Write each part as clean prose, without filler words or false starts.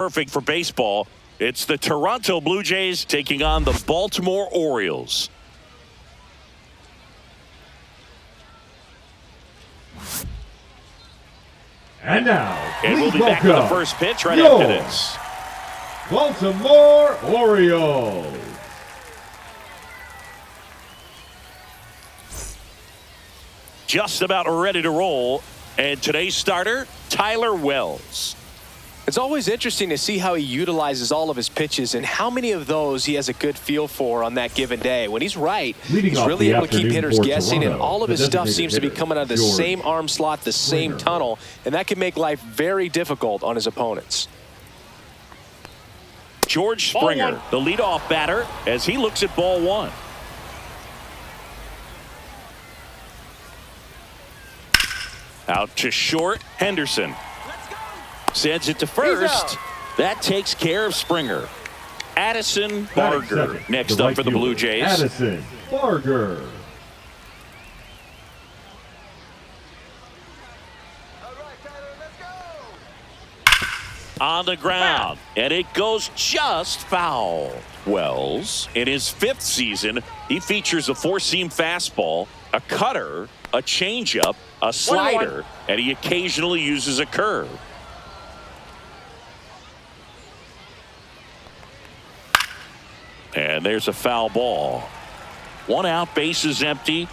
Perfect for baseball. It's the Toronto Blue Jays taking on the Baltimore Orioles. And now, and we'll be back with the first pitch right after this. Baltimore Orioles. Just about ready to roll. And today's starter, Tyler Wells. It's always interesting to see how he utilizes all of his pitches and how many of those he has a good feel for on that given day. When he's right, he's really able to keep hitters guessing, and all of his stuff seems to be coming out of the same arm slot, the same tunnel, and that can make life very difficult on his opponents. George Springer, the leadoff batter, as he looks at ball one. Out to short, Henderson. Sends it to first. That takes care of Springer. Addison Barger next up for the Blue Jays. Addison Barger. On the ground, and it goes just foul. Wells, in his 5th season, he features a 4-seam fastball, a cutter, a changeup, a slider, and he occasionally uses a curve. And there's a foul ball. 1 out, bases empty.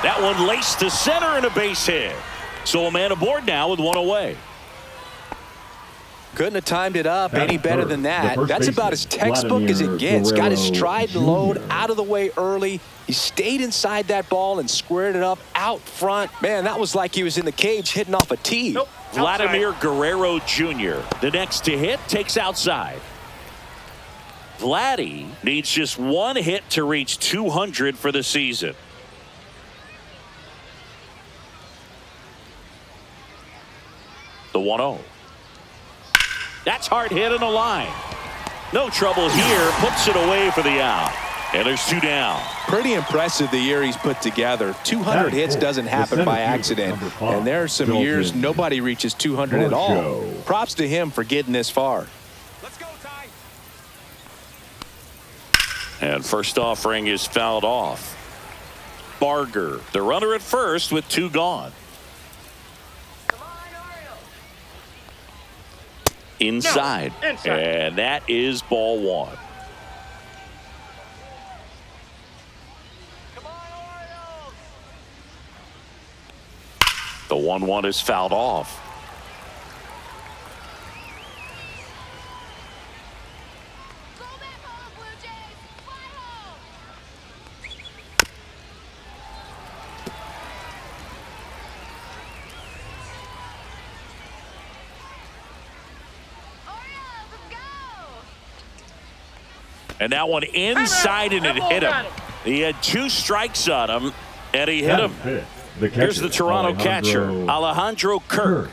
That one laced to center and a base hit. So a man aboard now with 1 away. Couldn't have timed it up any better than that. That's about as textbook as it gets. Got his stride and load out of the way early. He stayed inside that ball and squared it up out front. Man, that was like he was in the cage hitting off a tee. Vladimir Guerrero Jr., the next to hit, takes outside. Vladdy needs just 1 hit to reach 200 for the season. The 1-0. That's hard hit in the line. No trouble here. Puts it away for the out. And there's 2 down. Pretty impressive the year he's put together. 200 hits doesn't happen by accident. And there are some years nobody reaches 200 at all. Props to him for getting this far. Let's go, Ty. And first offering is fouled off. Barger, the runner at first with 2 gone. Inside. No, inside. And that is ball 1. Come on, Orioles. The 1-1 is fouled off. Go back home, Blue Jays. Fly home. And that one inside, and it hit him. He had 2 strikes on him, and he hit him. Here's the Toronto catcher, Alejandro Kirk.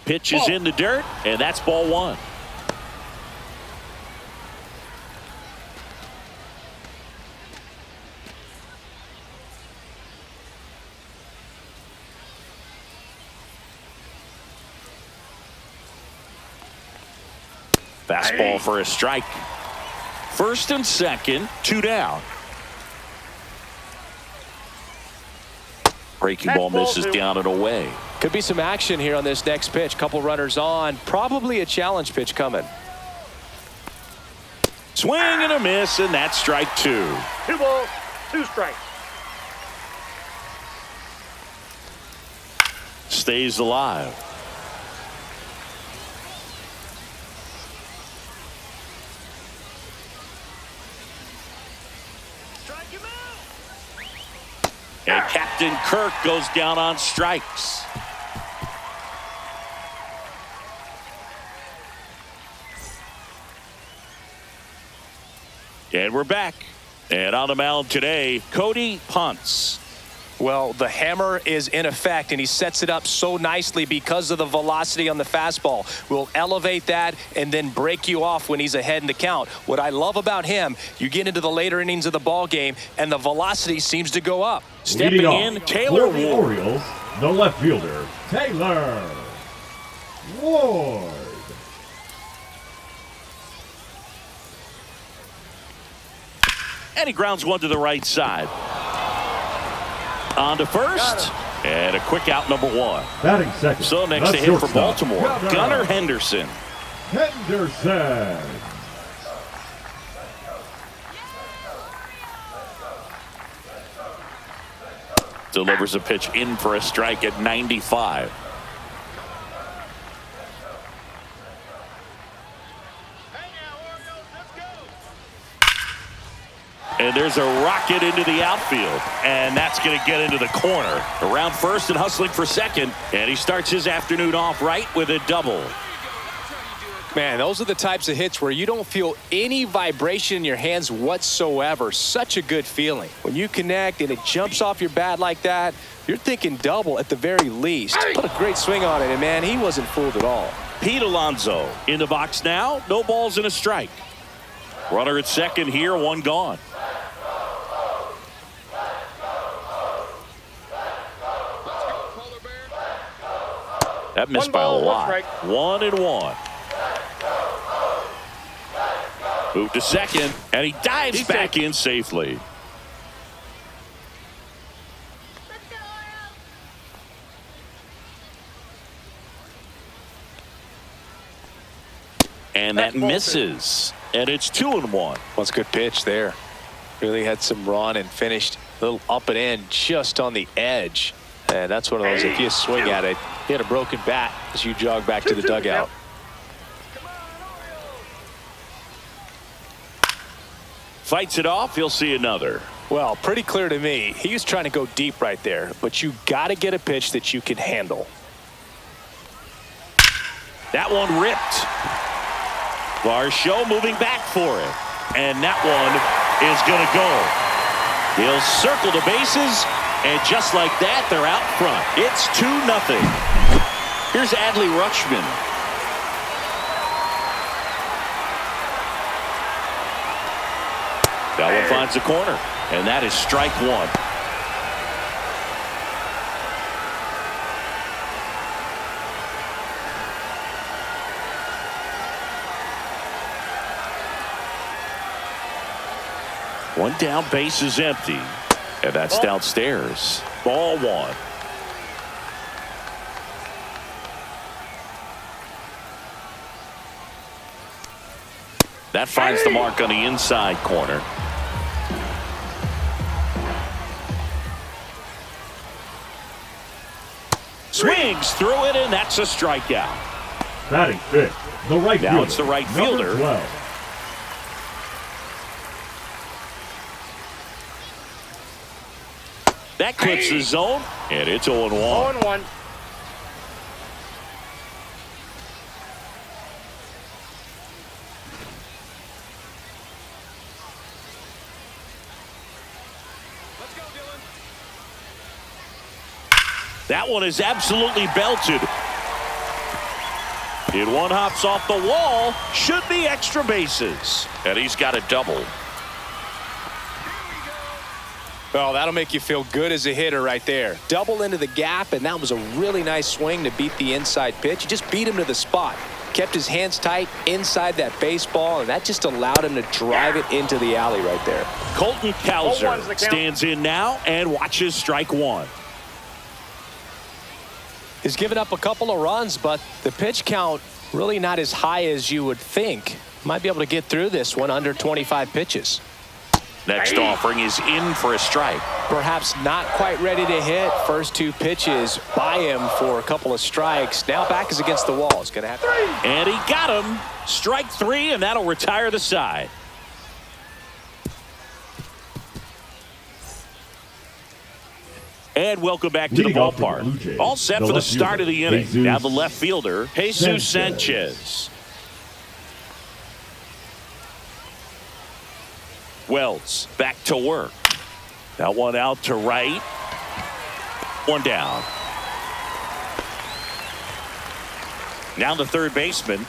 Pitch is in the dirt, and that's ball 1. Fastball for a strike. 1st and 2nd, 2 down. Breaking ball misses down and away. Could be some action here on this next pitch. Couple runners on. Probably a challenge pitch coming. Swing and a miss, and that's strike 2. 2 balls, 2 strikes. Stays alive. And Captain Kirk goes down on strikes. And we're back. And on the mound today, Cody Ponce. Well, the hammer is in effect, and he sets it up so nicely because of the velocity on the fastball. Will elevate that and then break you off when he's ahead in the count. What I love about him, you get into the later innings of the ball game, and the velocity seems to go up. Stepping in, Taylor for the Ward. Orioles, the left fielder, Taylor Ward. And he grounds one to the right side. On to first, and a quick out, number 1. Batting second. So next the to hit for shortstop, Baltimore, Gunnar Henderson. Henderson. Delivers a pitch in for a strike at 95. And there's a rocket into the outfield, and that's going to get into the corner. Around first and hustling for second, and he starts his afternoon off right with a double. Man, those are the types of hits where you don't feel any vibration in your hands whatsoever. Such a good feeling. When you connect and it jumps off your bat like that, you're thinking double at the very least. What a great swing on it, and man, he wasn't fooled at all. Pete Alonso in the box now. No balls and a strike. Runner at second here, one gone. That missed by a lot. 1-1. Move to second, and he dives back in safely. Let's go, Orioles. And that misses. And it's 2-1. That's a good pitch there. Really had some run and finished a little up and in just on the edge. And that's one of those, if you swing at it, hit a broken bat as you jog back to the dugout. Fights it off. He'll see another. Well, pretty clear to me. He was trying to go deep right there, but you got to get a pitch that you can handle. That one ripped. Varsho moving back for it. And that one is going to go. He'll circle the bases, and just like that, they're out front. It's 2-0. Here's Adley Rutschman. That one finds the corner, and that is strike 1. One down, base is empty, and that's downstairs. Ball 1. That finds the mark on the inside corner. Swings through it, and that's a strikeout. Batting fifth, the right fielder. Now it's the right fielder. Number 12. That clips the zone, and it's 0-1. 0-1. That one is absolutely belted. It one hops off the wall. Should be extra bases. And he's got a double. Well, that'll make you feel good as a hitter right there. Double into the gap, and that was a really nice swing to beat the inside pitch. You just beat him to the spot. Kept his hands tight inside that baseball, and that just allowed him to drive it into the alley right there. Colton Cowser 0-1's the count. stands in now and watches strike 1. He's given up a couple of runs, but the pitch count really not as high as you would think. Might be able to get through this one under 25 pitches. Next offering is in for a strike. Perhaps not quite ready to hit. First 2 pitches by him for a couple of strikes. Now back is against the wall. It's going to have to. And he got him. Strike 3, and that'll retire the side. And welcome back to the Leading off for the ballpark. Blue Jays, All set the for the left start of the fielder, inning. Jesus Now the left fielder, Jesus Sanchez. Sanchez. Wells back to work. That one out to right. One down. Now the third baseman.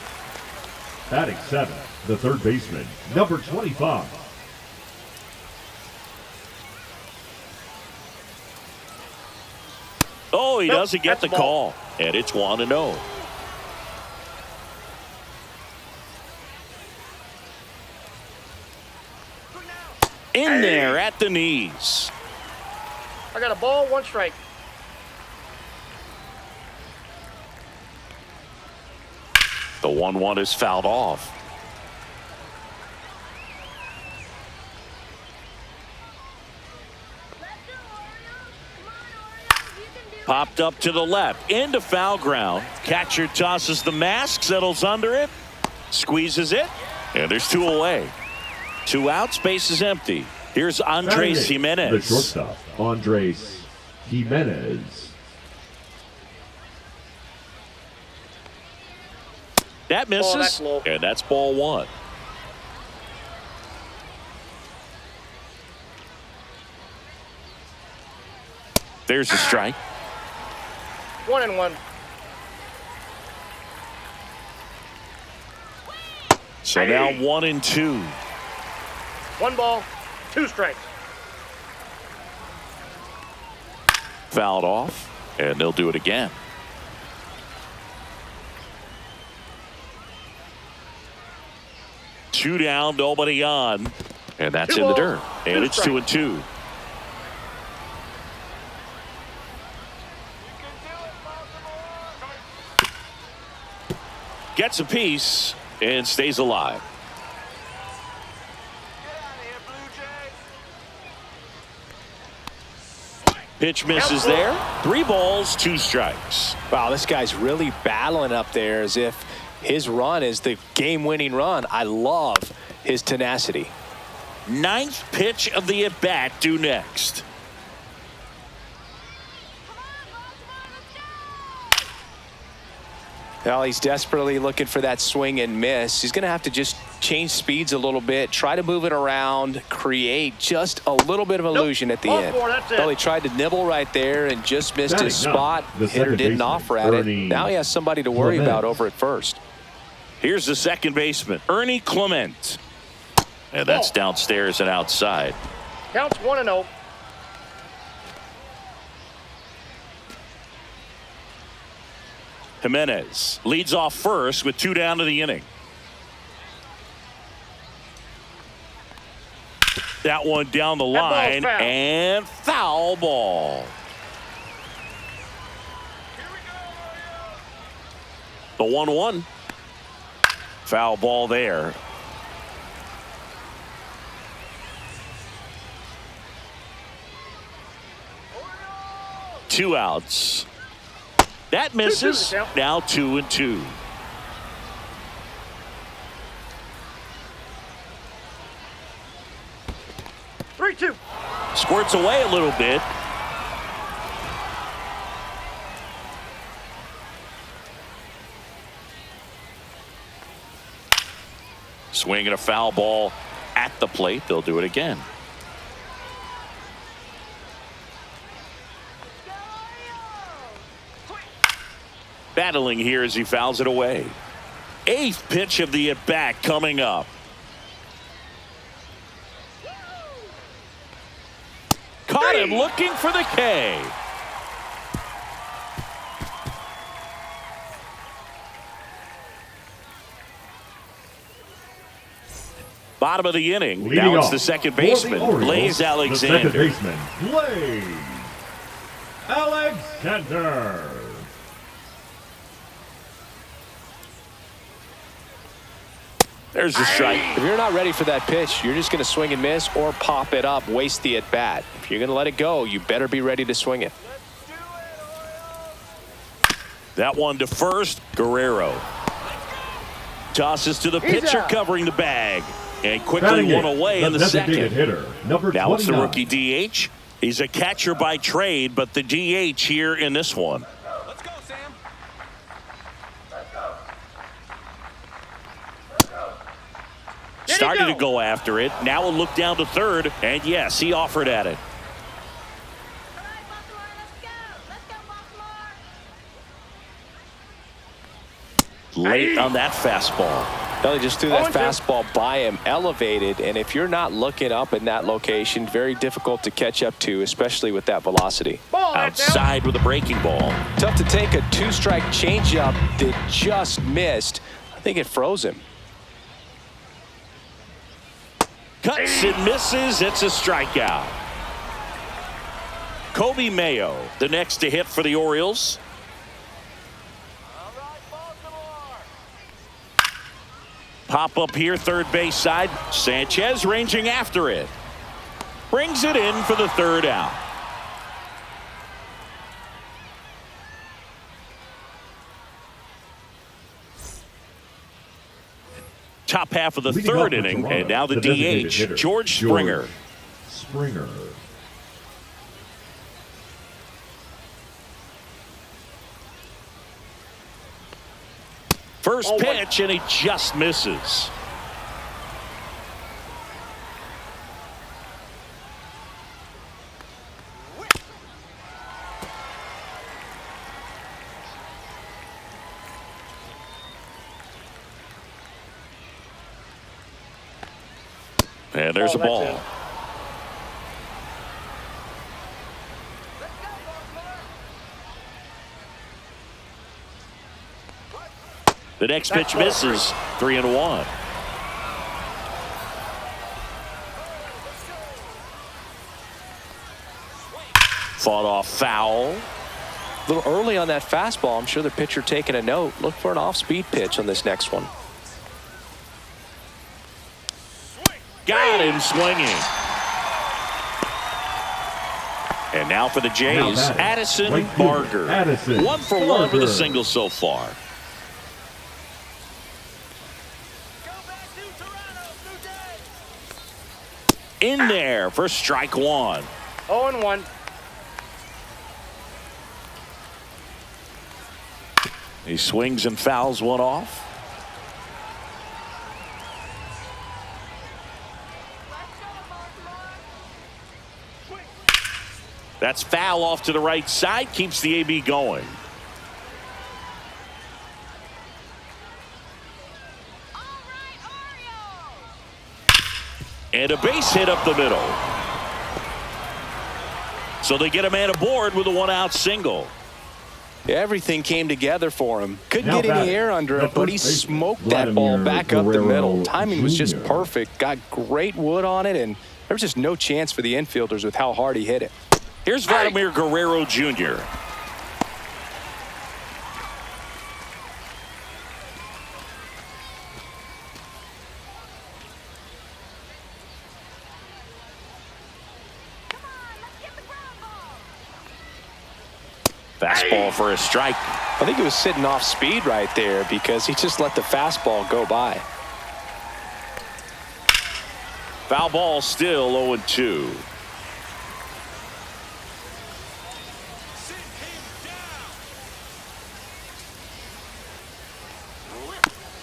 Batting 7, the third baseman, number 25. Oh, he doesn't get the that's ball. call. And it's 1-0. In there at the knees. I got a ball, 1 strike. The 1-1 is fouled off. Let's go, Orioles. Come on, Orioles. You can do it. Popped up to the left, into foul ground. Catcher tosses the mask, settles under it, squeezes it, and there's 2 away. 2 out, space is empty. Here's Andres Jimenez. The shortstop, Andres Jimenez. That misses, that's low. and that's ball 1. There's a strike. 1-1. So now 1-2. 1 ball, 2 strikes. Fouled off, and they'll do it again. Two down, nobody on, and that's in the dirt. And it's 2-2. Gets a piece and stays alive. Pitch misses there. 3 balls, 2 strikes. Wow, this guy's really battling up there as if his run is the game-winning run. I love his tenacity. 9th pitch of the at-bat due next. Well, he's desperately looking for that swing and miss. He's going to have to just change speeds a little bit, try to move it around, create just a little bit of illusion at the Ball end. 4, that's it. Well, he tried to nibble right there and just missed his spot. The Hitter second didn't baseman, offer at it. Ernie Now he has somebody to worry Clement. about over at first. Here's the second baseman, Ernie Clement. And that's downstairs and outside. Counts 1-0. Jimenez leads off first with 2 down to the inning. That one down the ball's line foul. and foul ball. The 1-1. Foul ball there. Two outs. That misses. 2-2 count. Now 2-2. Three-two. Squirts away a little bit. Swinging a foul ball at the plate. They'll do it again. Battling here as he fouls it away. 8th pitch of the at-bat coming up. Caught him looking for the K. Bottom of the inning. Leading Now it's off the second for the baseman, Orioles, Blaze Alexander. The second baseman, Blaze Alexander. There's the strike. If you're not ready for that pitch, you're just going to swing and miss or pop it up, waste the at-bat. If you're going to let it go, you better be ready to swing it. That one to first. Guerrero tosses to the pitcher out. covering the bag. And quickly Batting one in, away in the designated second. hitter, number Now it's the 29. rookie DH. He's a catcher by trade, but the DH here in this one. Let's go, Sam. Started to go after it. Now a look down to third. And yes, he offered at it. All right, Buffalo, let's go. Let's late on that fastball. Elly just threw that 0-2. fastball by him, elevated, and if you're not looking up in that location, very difficult to catch up to, especially with that velocity. Ball head down. Outside with a breaking ball. Tough to take a two-strike changeup that just missed. I think it froze him. Cuts and misses. It's a strikeout. Kobe Mayo, the next to hit for the Orioles. Pop up here, third base side. Sanchez ranging after it. Brings it in for the third out. Top half of the Leading third off for inning, Toronto, and now the designated DH, hitter, George Springer. Springer. First pitch, and he just misses. And there's a that's ball. in. The next That's pitch ball misses. 3-1. Fought off foul. A little early on that fastball. I'm sure the pitcher taking a note. Look for an off-speed pitch on this next one. Got him swinging. And now for the Jays, Addison right fielder, Barger. Addison 1 for 1 with a Barger. single so far. In there for strike one. 0-1. He swings and fouls one off. That's foul off to the right side. Keeps the AB going. All right, Orioles. And a base hit up the middle. So they get a man aboard with a one-out single. Everything came together for him. Couldn't Now get any batting, air under the it, but he first baseman, smoked that ball Vladimir back up the Guerrero middle. Timing was just Jr. perfect. Got great wood on it, and there was just no chance for the infielders with how hard he hit it. Here's Vladimir Guerrero Jr. Come on, let's get the ground ball. Fastball for a strike. I think he was sitting off speed right there because he just let the fastball go by. Foul ball still 0-2.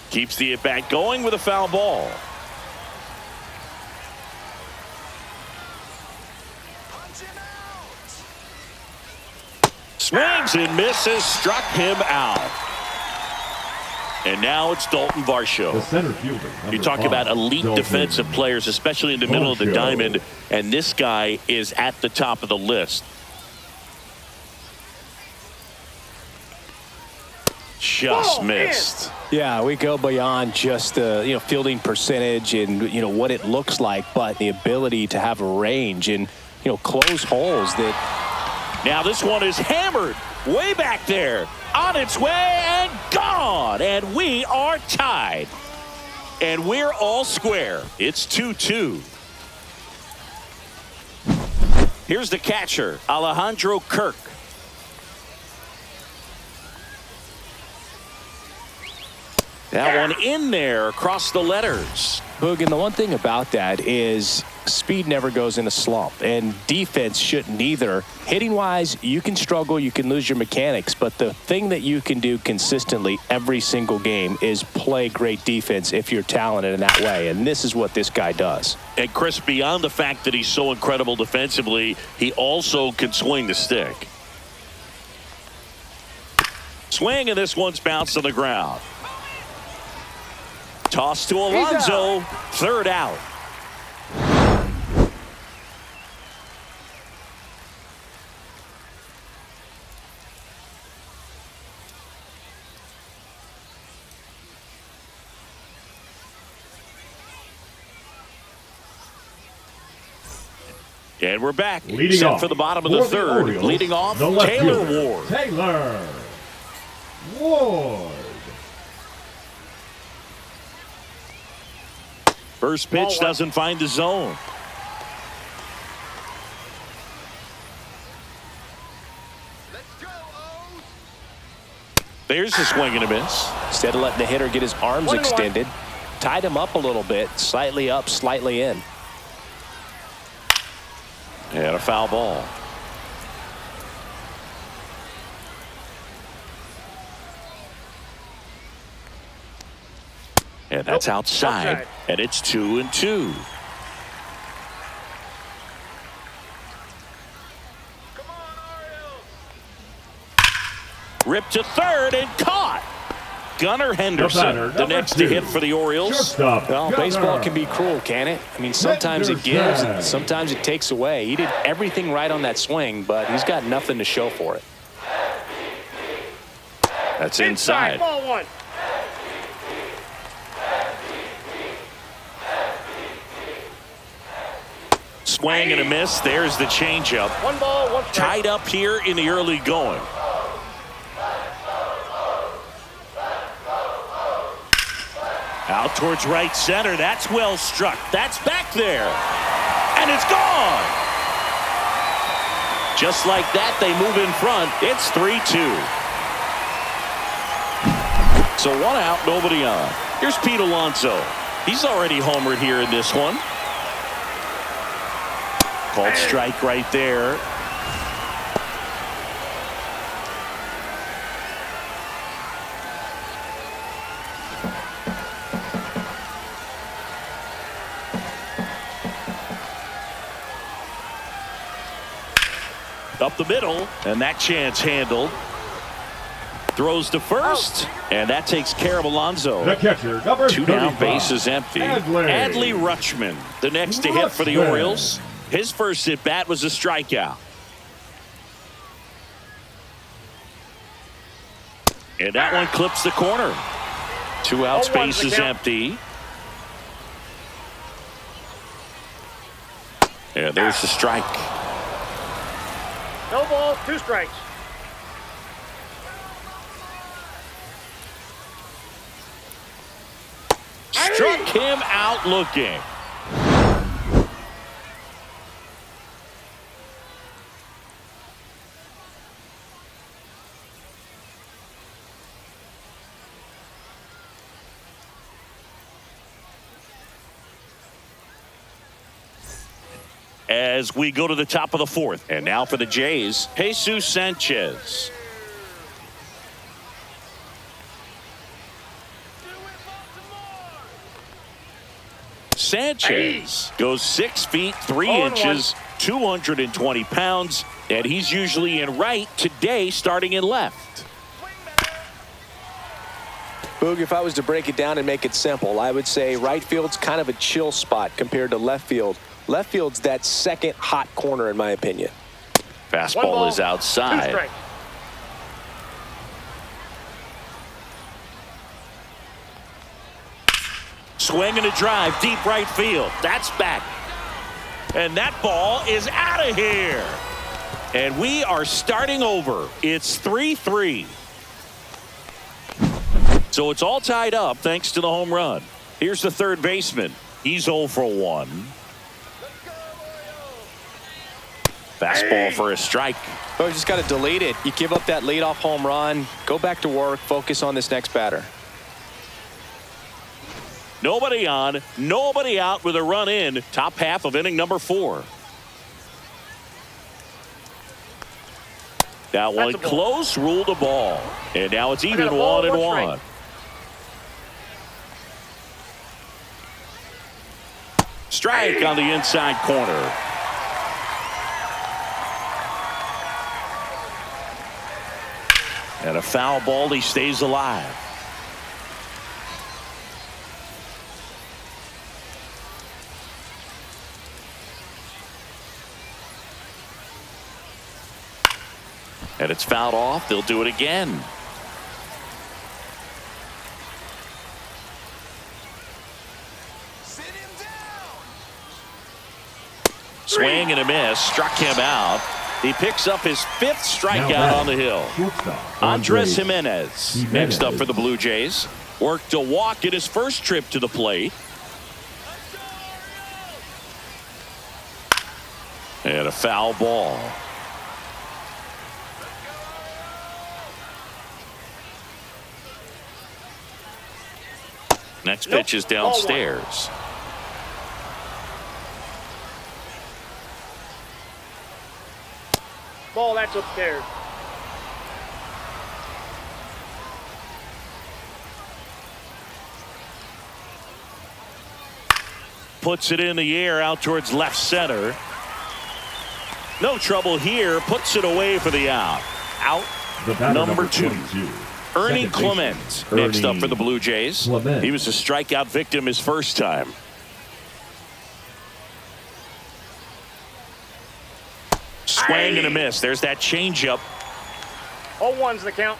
Keeps the at-bat going with a foul ball. Swings and misses, struck him out. And now it's Dalton The Varsho. center fielder. You talk about elite Dalton defensive players, especially in the middle of the Varsho. diamond, and this guy is at the top of the list. Just Ball missed. Yeah, we go beyond just the fielding percentage and what it looks like, but the ability to have a range and close holes that. Now this one is hammered way back there, on its way and gone, and we are tied, and we're all square. It's 2-2. Here's the catcher, Alejandro Kirk. That one in there across the letters. Boog, and the one thing about that is speed never goes in a slump, and defense shouldn't either. Hitting-wise, you can struggle, you can lose your mechanics, but the thing that you can do consistently every single game is play great defense if you're talented in that way, and this is what this guy does. And Chris, beyond the fact that he's so incredible defensively, he also can swing the stick. Swing, and this one's bounced on the ground. Toss to Alonso. Third out. And we're back. Leading Set off for the bottom of the third. Orioles, Leading off, the left Taylor fielder, Ward. Taylor Ward. First pitch doesn't find the zone. There's a swing and a miss. Instead of letting the hitter get his arms extended, tied him up a little bit, slightly up, slightly in. And a foul ball. And that's outside. And it's 2-2. Ripped to third and caught. Gunnar Henderson, the next to hit for the Orioles. Well, baseball can be cruel, can it? I mean, sometimes it gives and sometimes it takes away. He did everything right on that swing, but he's got nothing to show for it. That's inside. Ball one. Swing and a miss. There's the changeup. 1 ball, 1 strike. Tied up here in the early going. Out towards right center. That's well struck. That's back there. And it's gone. Just like that, they move in front. It's 3-2. So 1 out, nobody on. Here's Pete Alonso. He's already homered here in this one. Called strike right there. Up the middle, and that chance handled. Throws to first, and that takes care of Alonso. The catcher, number 2 down, 35, base is empty. Adley Rutschman, the next to hit for the Orioles. His first at bat was a strikeout. And that one clips the corner. 2 outs, base is empty. And there's the strike. No ball, 2 strikes. Struck him out looking. As we go to the top of the 4th. And now for the Jays, Jesus Sanchez. Sanchez goes 6 feet 3 inches, 220 pounds, and he's usually in right, today starting in left. Boog, if I was to break it down and make it simple, I would say right field's kind of a chill spot compared to left field. Left field's that second hot corner, in my opinion. Fastball is outside. Swing and a drive, deep right field. That's back. And that ball is out of here. And we are starting over. It's 3-3. So it's all tied up thanks to the home run. Here's the third baseman. He's 0 for 1. Fastball for a strike. Oh, you just got to delete it. You give up that leadoff home run. Go back to work. Focus on this next batter. Nobody on, nobody out with a run in. Top half of inning number 4. That one close, ruled a ball. And now it's even 1-1. Strike on the inside corner. And a foul ball. He stays alive. And it's fouled off. They'll do it again. Swing and a miss. Struck him out. He picks up his 5th strikeout on the hill. Andres Jimenez next up for the Blue Jays. Worked a walk in his first trip to the plate. And a foul ball. Next pitch is downstairs. Ball, that's upstairs. Puts it in the air out towards left center. No trouble here. Puts it away for the out. Out number 2. Ernie Clement next up for the Blue Jays. He was a strikeout victim his first time. Swing and a miss. There's that changeup. 0-1's the count.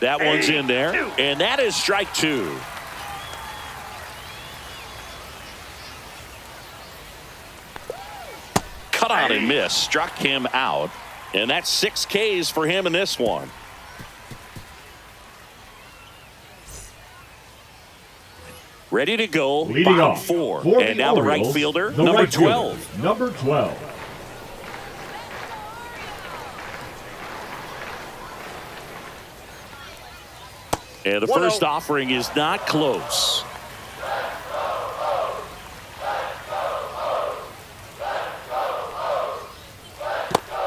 That one's in there, and that is strike 2. Cut out and miss. Struck him out, and that's 6 Ks for him in this one. Ready to go. Leading off 4. For And now the right Orioles, fielder, the number right 12. fielder, number 12. And the first offering is not close.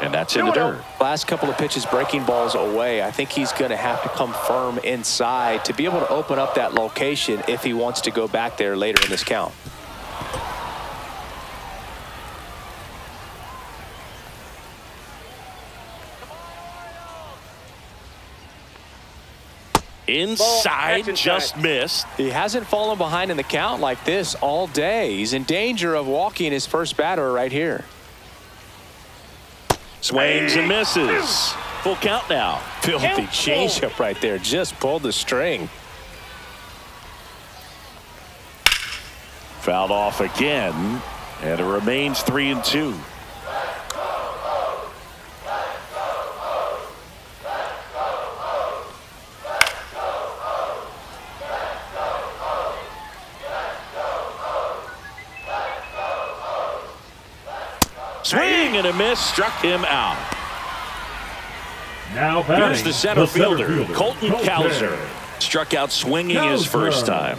And that's in the dirt. Last couple of pitches breaking balls away. I think he's going to have to come firm inside to be able to open up that location if he wants to go back there later in this count. Inside, just missed. He hasn't fallen behind in the count like this all day. He's in danger of walking his first batter right here. Swings and misses. Full count now. Filthy changeup right there. Just pulled the string. Fouled off again, and it remains 3-2. Swing and a miss, struck him out. Now batting, here's the center fielder, Colton Cowser. Struck out swinging his first time.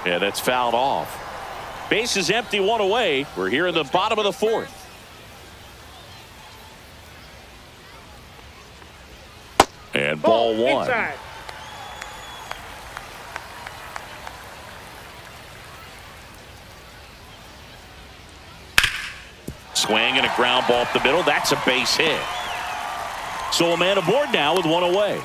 Yeah, that's fouled off. Base is empty, 1 away. We're here in the bottom of the 4th. And ball 1. Inside. Swing and a ground ball up the middle. That's a base hit. So a man aboard now with 1 away.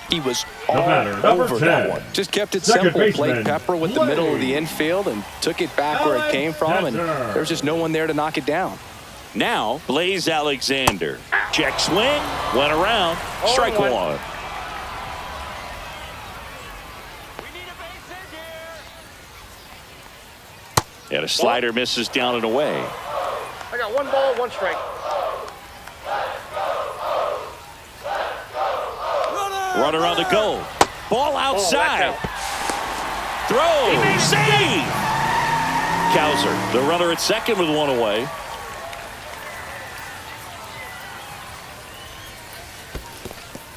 He was all over that one. Just kept it simple. Played pepper with the middle of the infield and took it back where it came from. And there was just no one there to knock it down. Now, Blaze Alexander. Check swing. Went around. Strike 1. And a slider misses down and away. I got 1 ball, 1 strike. Runner on the go. Ball outside. Throw. Save. Cowser, the runner at second with 1 away.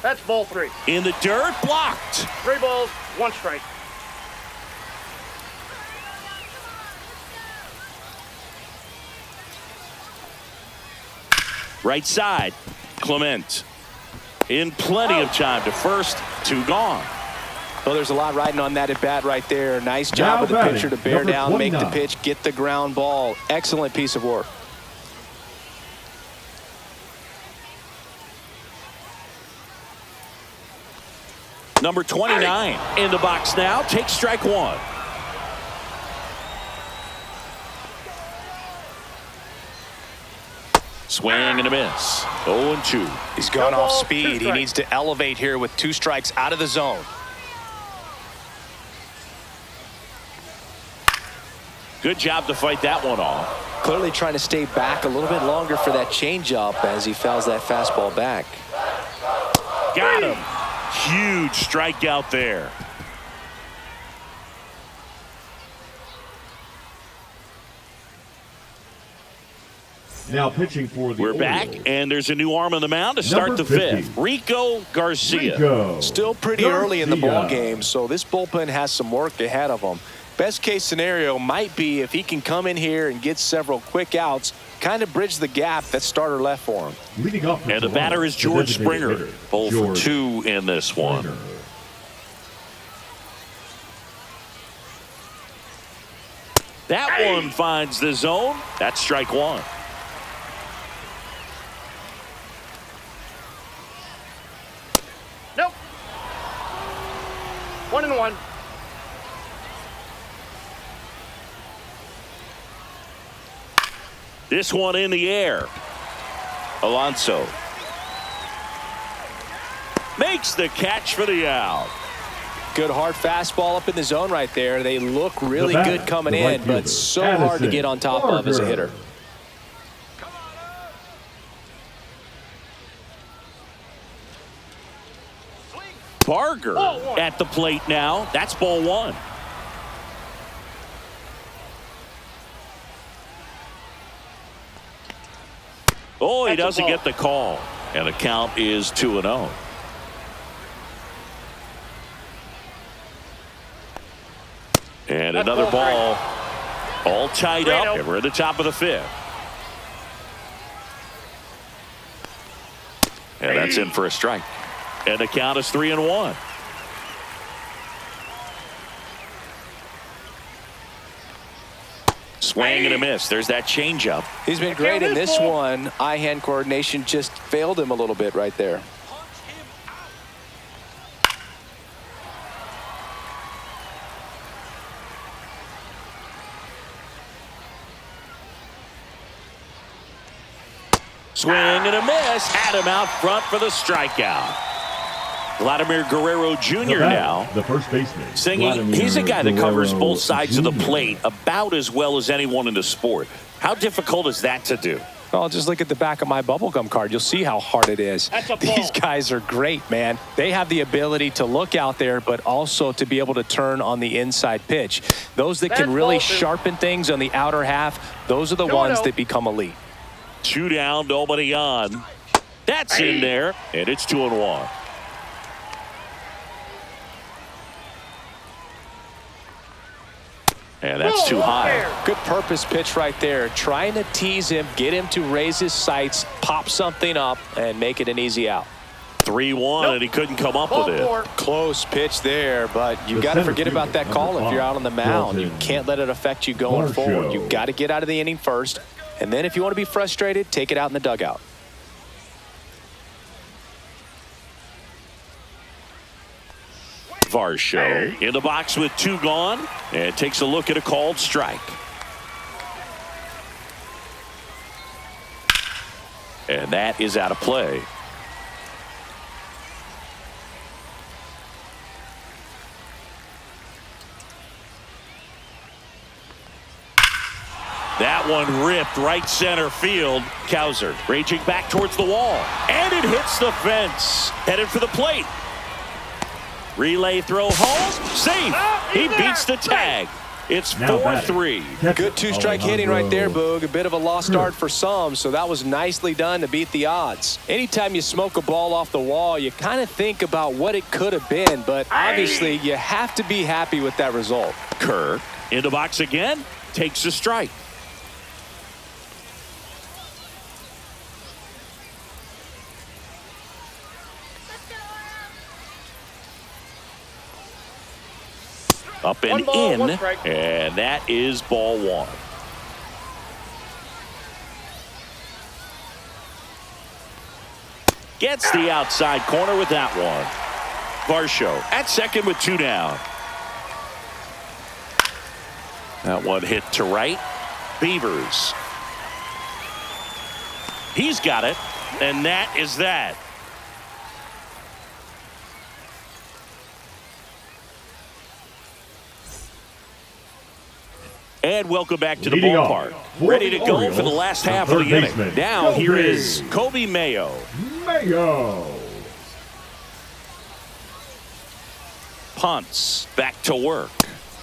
That's ball 3. In the dirt, blocked. 3 balls, 1 strike. Right side, Clement. In plenty of time to first, 2 gone. Well, there's a lot riding on that at bat right there. Nice job of the pitcher to bear down, make the pitch, get the ground ball. Excellent piece of work. Number 29 in the box now. Takes strike one. Swing and a miss. 0-2. He's gone off speed. He needs to elevate here with 2 strikes out of the zone. Good job to fight that one off. Clearly trying to stay back a little bit longer for that changeup as he fouls that fastball back. Got him. Huge strikeout there. Now pitching for the We're Orioles. back, and there's a new arm on the mound to start the 5th. Rico Garcia. Still pretty early in the ball game, so this bullpen has some work ahead of him. Best case scenario might be if he can come in here and get several quick outs, kind of bridge the gap that starter left for him. Leading off And the batter is George Springer. Pulled for 2 in this one. That one finds the zone. That's strike one. Nope. 1-1. This one in the air. Alonso makes the catch for the out. Good hard fastball up in the zone right there. They look really good coming in, but so hard to get on top of as a hitter. Barger at the plate now. That's ball one. Oh, he doesn't get the call. And the count is 2-0. And another ball. All tied up. And we're at the top of the 5th. And that's in for a strike. And the count is 3-1. Swing and a miss. There's that changeup. He's been great in this one. Eye-hand coordination just failed him a little bit right there. Swing and a miss. Had him out front for the strikeout. Vladimir Guerrero Jr. now. The first baseman. Singing, he's a guy that covers both sides of the plate about as well as anyone in the sport. How difficult is that to do? Well, just look at the back of my bubblegum card. You'll see how hard it is. These guys are great, man. They have the ability to look out there, but also to be able to turn on the inside pitch. Those that can really sharpen things on the outer half, those are the ones that become elite. 2 down, nobody on. That's in there, and it's 2-1. And that's too high. Good purpose pitch right there. Trying to tease him, get him to raise his sights, pop something up, and make it an easy out. 3-1, and he couldn't come up with it. Close pitch there, but you got to forget about that call if you're out on the mound. You can't let it affect you going forward. You've got to get out of the inning first, and then if you want to be frustrated, take it out in the dugout. Varsho in the box with 2 gone, and takes a look at a called strike. And that is out of play. That one ripped right center field. Cowser raging back towards the wall, and it hits the fence. Headed for the plate. Relay throw home. Safe. He beats the tag. It's 4-3. Good 2-strike hitting right there, Boog. A bit of a lost start for some, so that was nicely done to beat the odds. Anytime you smoke a ball off the wall, you kind of think about what it could have been, but obviously you have to be happy with that result. Kerr in the box again. Takes a strike. Up and in, and that is ball one. Gets the outside corner with that one. Varsho at second with 2 down. That one hit to right. Beavers. He's got it, and that is that. And welcome back to the ballpark. Ready to go for the last half of the inning. Now here is Kobe Mayo. Punts back to work.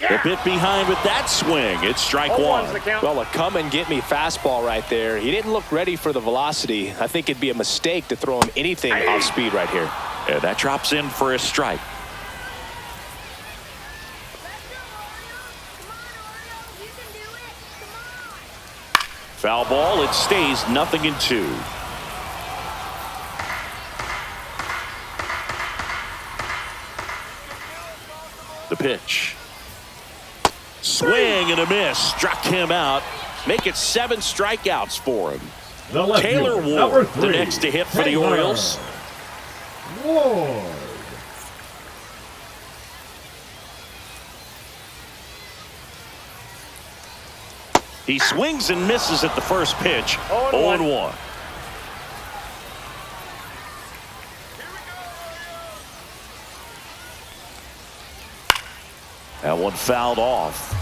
A bit behind with that swing. It's strike one. Well, a come-and-get-me fastball right there. He didn't look ready for the velocity. I think it'd be a mistake to throw him anything off speed right here. And that drops in for a strike. Foul ball. It stays 0-2. The pitch. Swing and a miss. Struck him out. Make it 7 strikeouts for him. Taylor Ward, the next to hit for the Orioles. Ward. He swings and misses at the first pitch. 0-1. That one fouled off.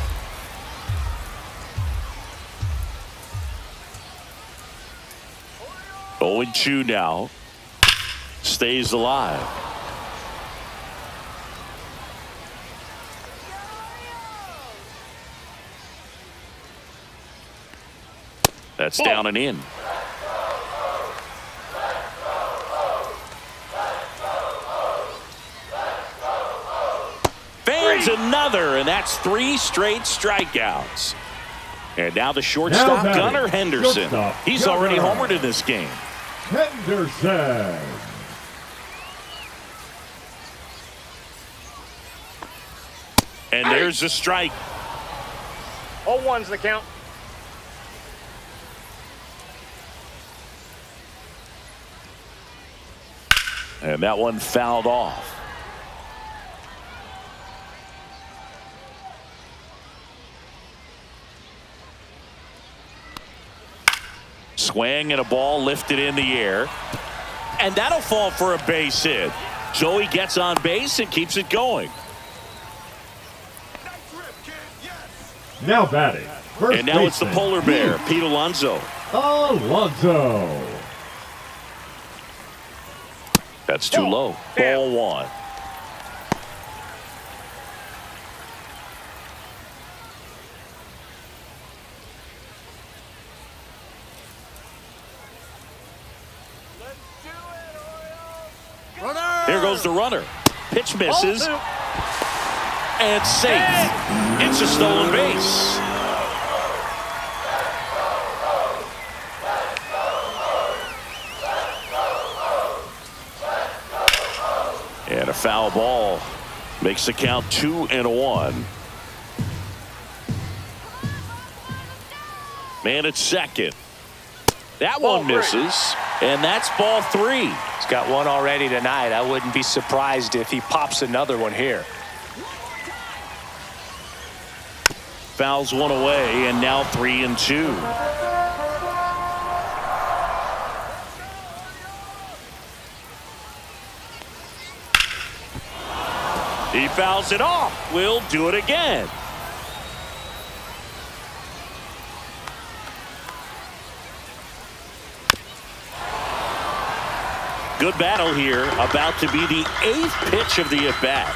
Oh, 0-2 now. Stays alive. That's down and in. Fans another, and that's 3 straight strikeouts. And now the shortstop, Gunnar Henderson. He's already homered in this game. Henderson. And there's a strike. 0-1's the count. And that one fouled off. Swing and a ball lifted in the air. And that'll fall for a base hit. Joey gets on base and keeps it going. Now batting. First and now baseman. It's the polar bear, Pete Alonso. That's too low. Ball 1. Here goes the runner. Pitch misses. And safe. It's a stolen base. And a foul ball makes the count 2-1. Man at second. That one misses. And that's ball 3. He's got one already tonight. I wouldn't be surprised if he pops another one here. Fouls one away, and now 3-2. He fouls it off. We'll do it again. Good battle here. About to be the 8th pitch of the at-bat.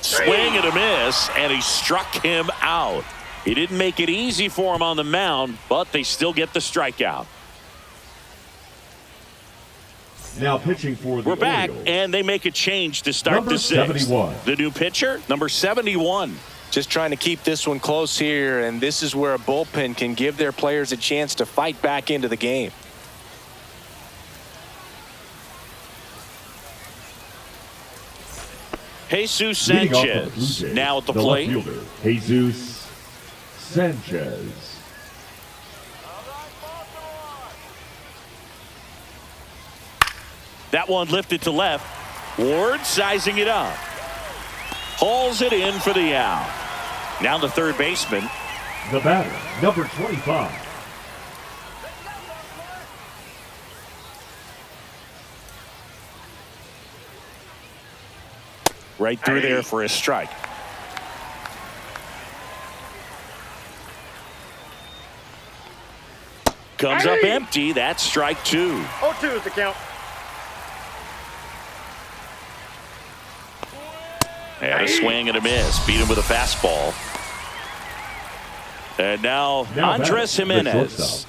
Swing and a miss, and he struck him out. He didn't make it easy for him on the mound, but they still get the strikeout. Now pitching for the We're back, Orioles. and they make a change to start Number the 6th. 71. The new pitcher, number 71. Just trying to keep this one close here, and this is where a bullpen can give their players a chance to fight back into the game. Jesus Sanchez now at the plate. Left fielder, Jesus Sanchez. That one lifted to left. Ward sizing it up. Hauls it in for the out. Now the third baseman. The batter, number 25. Right through there for a strike. Comes up empty. That's strike 2. 0-2 is the count. And a swing and a miss. Beat him with a fastball. And now Andres Jimenez.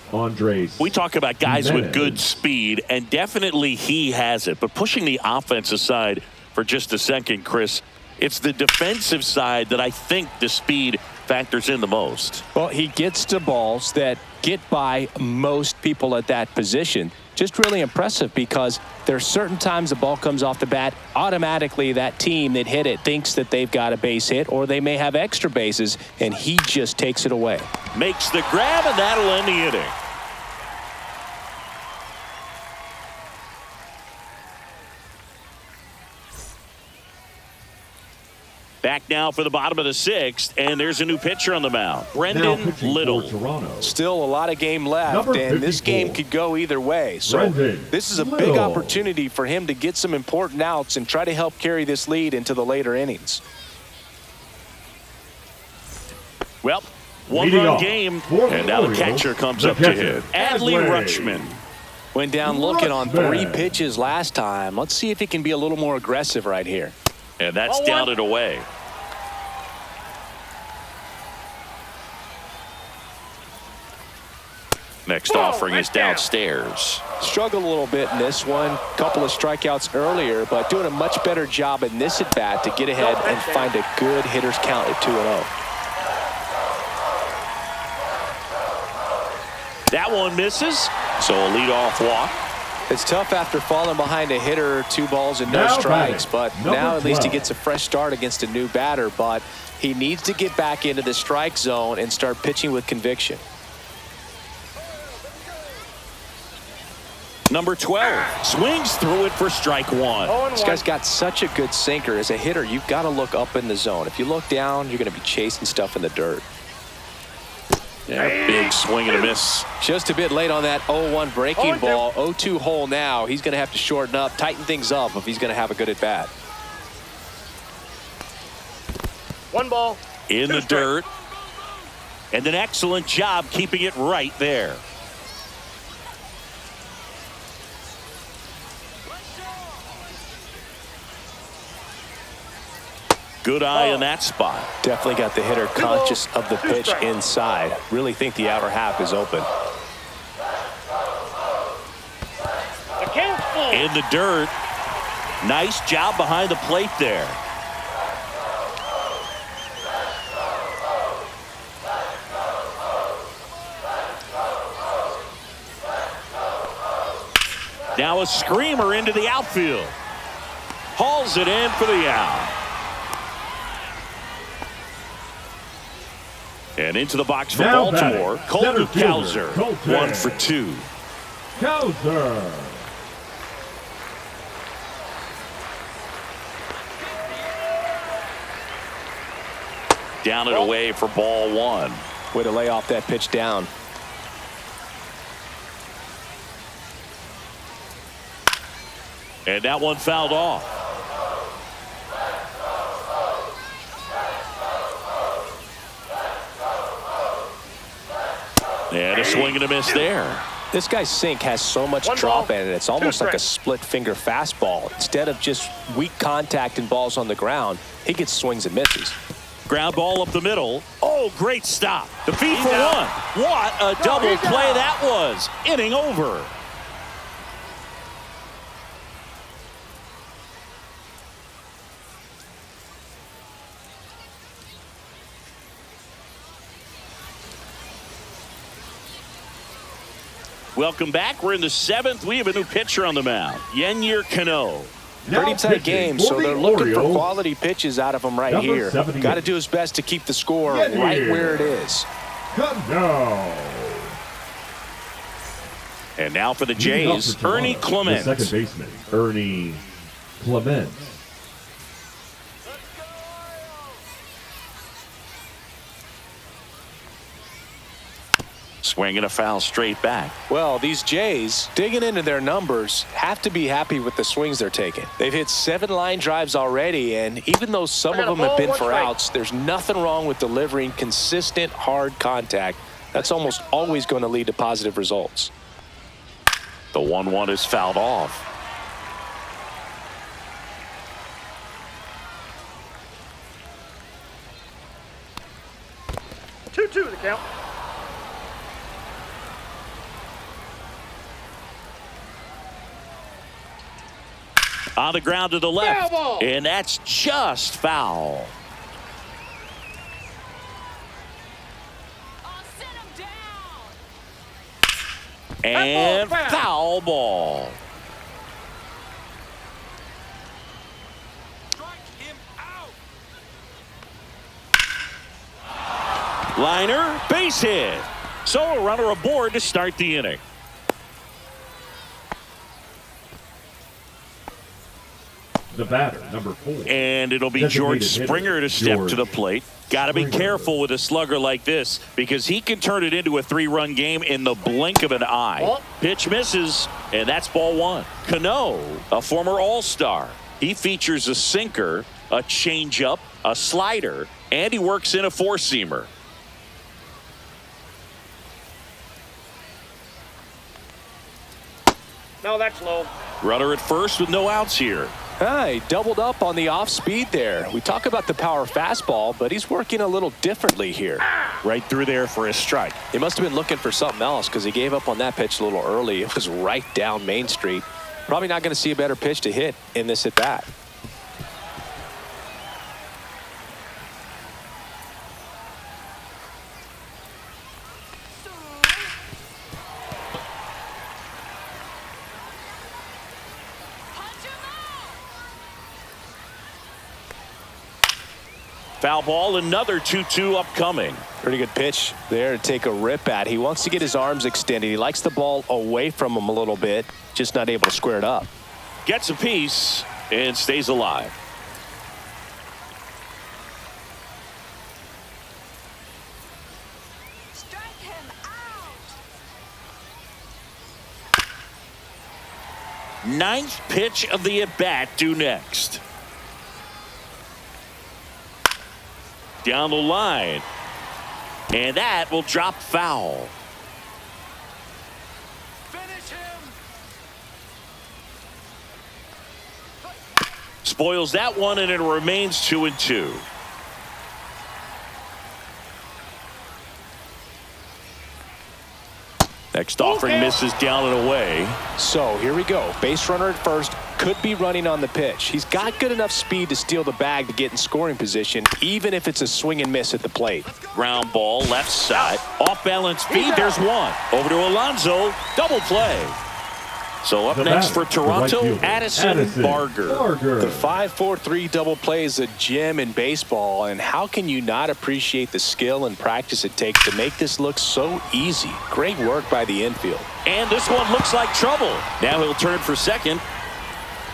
We talk about guys with good speed, and definitely he has it. But pushing the offensive side for just a second, Chris, it's the defensive side that I think the speed factors in the most. Well, he gets to balls that get by most people at that position. Just really impressive because there are certain times the ball comes off the bat, automatically that team that hit it thinks that they've got a base hit or they may have extra bases, and he just takes it away. Makes the grab, and that'll end the inning. Back now for the bottom of the 6th, and there's a new pitcher on the mound. Brendan Little. Still a lot of game left, and this game could go either way. So this is a big opportunity for him to get some important outs and try to help carry this lead into the later innings. Well, one-run game, and now the catcher comes up to hit. Adley Rutschman. Went down looking on 3 pitches last time. Let's see if he can be a little more aggressive right here. And that's down and away. Next offering is downstairs. Struggled a little bit in this one. Couple of strikeouts earlier, but doing a much better job in this at-bat to get ahead and find a good hitter's count at 2-0. That one misses, so a leadoff walk. It's tough after falling behind a hitter, 2 balls and no strikes, but now at least he gets a fresh start against a new batter, but he needs to get back into the strike zone and start pitching with conviction. Number 12 swings through it for strike 1. This guy's got such a good sinker. As a hitter, you've got to look up in the zone. If you look down, you're going to be chasing stuff in the dirt. Yeah, big swing and a miss. Just a bit late on that 0-1 breaking ball. 0-2 hole now. He's going to have to shorten up, tighten things up if he's going to have a good at-bat. 1 ball. In the dirt. And an excellent job keeping it right there. Good eye in that spot. Definitely got the hitter conscious of the pitch inside. Really think the outer half is open. In the dirt. Nice job behind the plate there. Now a screamer into the outfield. Hauls it in for the out. And into the box for Baltimore, Colton Cowser, 1 for 2. Cowser. Down and away for ball 1. Way to lay off that pitch down. And that one fouled off. And a swing and a miss there. This guy's sink has so much drop in it. It's almost like a split finger fastball. Instead of just weak contact and balls on the ground, he gets swings and misses. Ground ball up the middle. Oh, great stop. The feed for 1. What a double play that was. Inning over. Welcome back. We're in the 7th. We have a new pitcher on the mound, Yennier Cano. Pretty tight game, so they're looking for quality pitches out of him right here. Got to do his best to keep the score right where it is. Cano. And now for the Leading off Jays, for Toronto, Ernie Clement. The second baseman, Ernie Clement. Swinging a foul straight back. Well, these Jays, digging into their numbers, have to be happy with the swings they're taking. They've hit 7 line drives already, and even though some of them have been for outs, there's nothing wrong with delivering consistent, hard contact. That's almost always going to lead to positive results. The 1-1 is fouled off. Two the count. On the ground to the left. Foul ball. And that's just foul. I'll sit him down. And Foul. foul ball. Liner, base hit. So a runner aboard to start the inning. The batter, number 4. And it'll be Designated George hitter, Springer to step George to the plate. Got to be Springer. careful with a slugger like this because he can turn it into a 3-run game in the blink of an eye. Ball. Pitch misses, and that's ball 1. Cano, a former All-Star. He features a sinker, a changeup, a slider, and he works in a 4-seamer. No, that's low. Runner at first with no outs here. He doubled up on the off speed there. We talk about the power fastball, but he's working a little differently here. Right through there for a strike. He must have been looking for something else because he gave up on that pitch a little early. It was right down Main Street. Probably not going to see a better pitch to hit in this at bat. Punch him out. Foul ball, another 2-2 upcoming. Pretty good pitch there to take a rip at. He wants to get his arms extended. He likes the ball away from him a little bit, just not able to square it up. Gets a piece and stays alive. Strike him out. Ninth pitch of the at-bat due next. Down the line. And that will drop foul. Finish him. Spoils that one, and it remains 2-2. Next offering misses down and away. So here we go. Base runner at first, could be running on the pitch. He's got good enough speed to steal the bag to get in scoring position, even if it's a swing and miss at the plate. Ground ball left side. Off balance feed. There's one. Over to Alonso. Double play. So up The next batter, for Toronto, the right fielder, Addison Barger. The 5-4-3 double play is a gem in baseball, and how can you not appreciate the skill and practice it takes to make this look so easy? Great work by the infield. And this one looks like trouble. Now he'll turn for second.